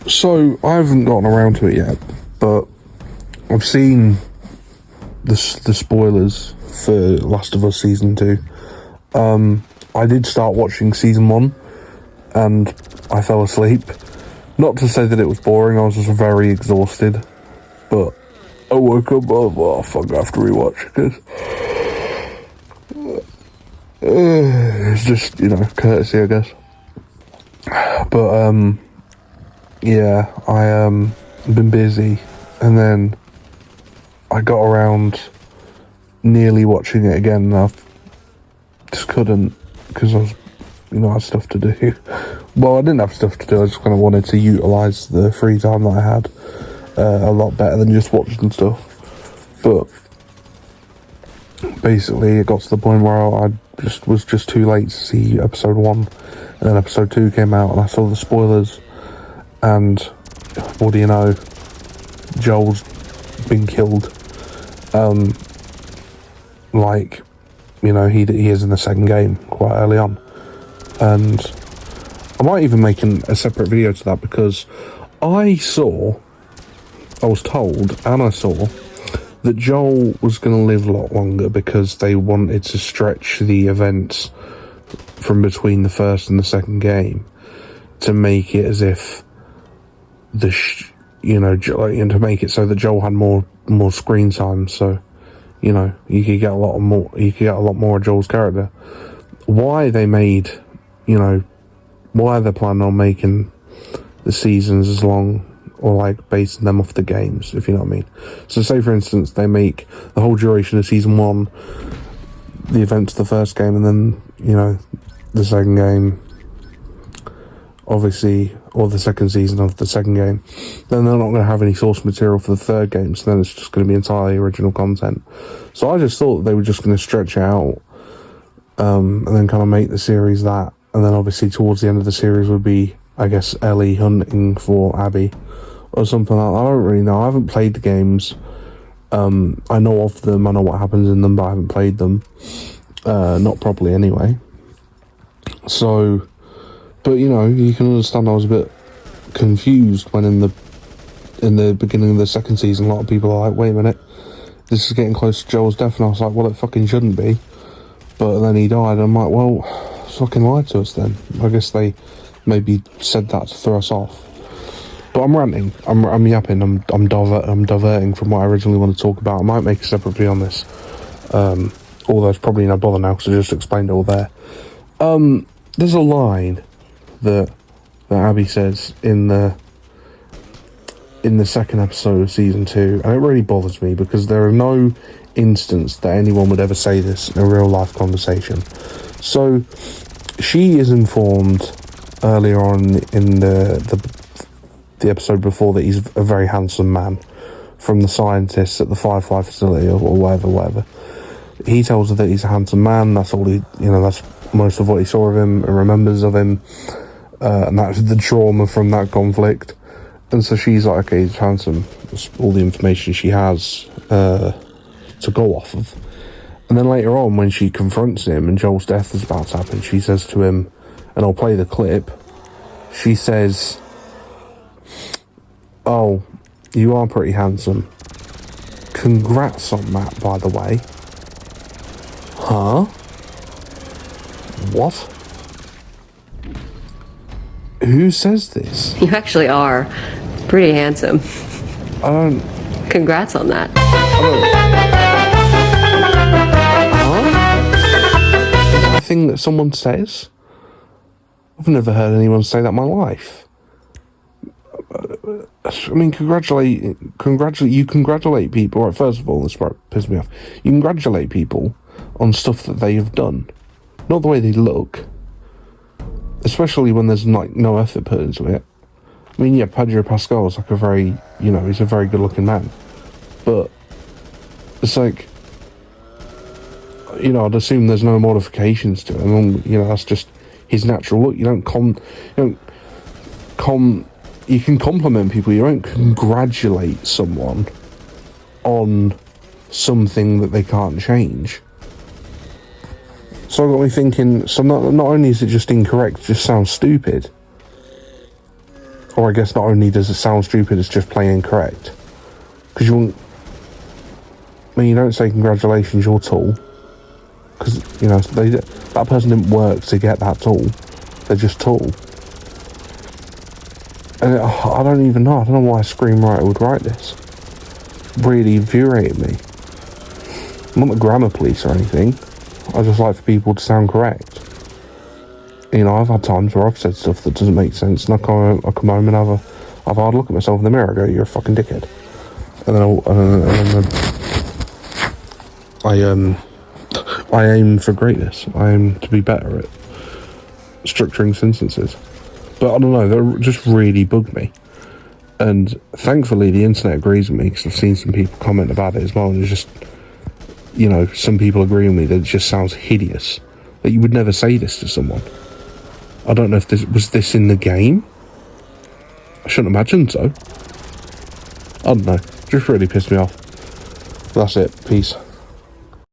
So I haven't gotten around to it yet, but I've seen the spoilers for Last of Us Season 2. I did start watching Season 1, and I fell asleep. Not to say that it was boring, I was just very exhausted, but I woke up, oh fuck, I have to rewatch, because it's just, courtesy, I guess. But, yeah, I been busy, and then I got around nearly watching it again, and I just couldn't, because I was, I had stuff to do. Well, I didn't have stuff to do, I just kind of wanted to utilise the free time that I had a lot better than just watching stuff. But basically, it got to the point where I was just too late to see episode 1, and then episode 2 came out, and I saw the spoilers, and what do you know, Joel's been killed. He is in the second game quite early on, and I might even make a separate video to that, because I was told, and I saw that Joel was going to live a lot longer because they wanted to stretch the events from between the first and the second game to make it as if and to make it so that Joel had more screen time, so you could get a lot more of Joel's character. Why they're planning on making the seasons as long, or basing them off the games, if you know what I mean. So say for instance they make the whole duration of season 1 the events of the first game, and then the second game, obviously, or the second season of the second game, then they're not going to have any source material for the third game, so then it's just going to be entirely original content. So I just thought they were just going to stretch it out, and then kind of make the series that, and then obviously towards the end of the series would be, I guess, Ellie hunting for Abby, or something like that. I don't really know, I haven't played the games. I know of them, I know what happens in them, but I haven't played them, not properly anyway. So, but you can understand I was a bit confused when in the beginning of the second season, a lot of people are like, wait a minute, this is getting close to Joel's death, and I was like, well, it fucking shouldn't be. But then he died, and I'm like, well, fucking lied to us then. I guess they maybe said that to throw us off. But I'm ranting, I'm yapping, I'm diverting from what I originally wanted to talk about. I might make a separate video on this, although it's probably no bother now, because I just explained it all there. There's a line that Abby says in the second episode of season 2, and it really bothers me, because there are no instance that anyone would ever say this in a real life conversation. So she is informed earlier on in the episode before that he's a very handsome man from the scientists at the Firefly facility, or whatever. He tells her that he's a handsome man. That's all that's most of what he saw of him and remembers of him, and that's the trauma from that conflict. And so she's like, okay, he's handsome. That's all the information she has to go off of. And then later on, when she confronts him and Joel's death is about to happen, she says to him, and I'll play the clip, she says, oh, you are pretty handsome. Congrats on that, by the way. Huh? What? Who says this? You actually are pretty handsome. I don't... Congrats on that. Is that a thing that someone says? I've never heard anyone say that in my life. I mean, you congratulate people. Right, first of all, this pisses me off. You congratulate people on stuff that they have done, not the way they look. Especially when there's no effort put into it. I mean, yeah, Pedro Pascal is he's a very good-looking man, but it's like, I'd assume there's no modifications to him. That's just his natural look. You can compliment people. You don't congratulate someone on something that they can't change. So it got me thinking, so not only is it just incorrect, it just sounds stupid. Or I guess not only does it sound stupid, it's just plain incorrect. Because you don't say congratulations, you're tall. Because, that person didn't work to get that tall. They're just tall. And I don't even know. I don't know why a screenwriter would write this. Really infuriated me. I'm not the grammar police or anything. I just like for people to sound correct. I've had times where I've said stuff that doesn't make sense, and I come home and have a hard look at myself in the mirror and go, you're a fucking dickhead. And then I aim for greatness. I aim to be better at structuring sentences. But I don't know, that just really bugged me. And thankfully the internet agrees with me, because I've seen some people comment about it as well, and it's just, some people agree with me that it just sounds hideous. That you would never say this to someone. I don't know if this in the game? I shouldn't imagine so. I don't know. Just really pissed me off. That's it. Peace.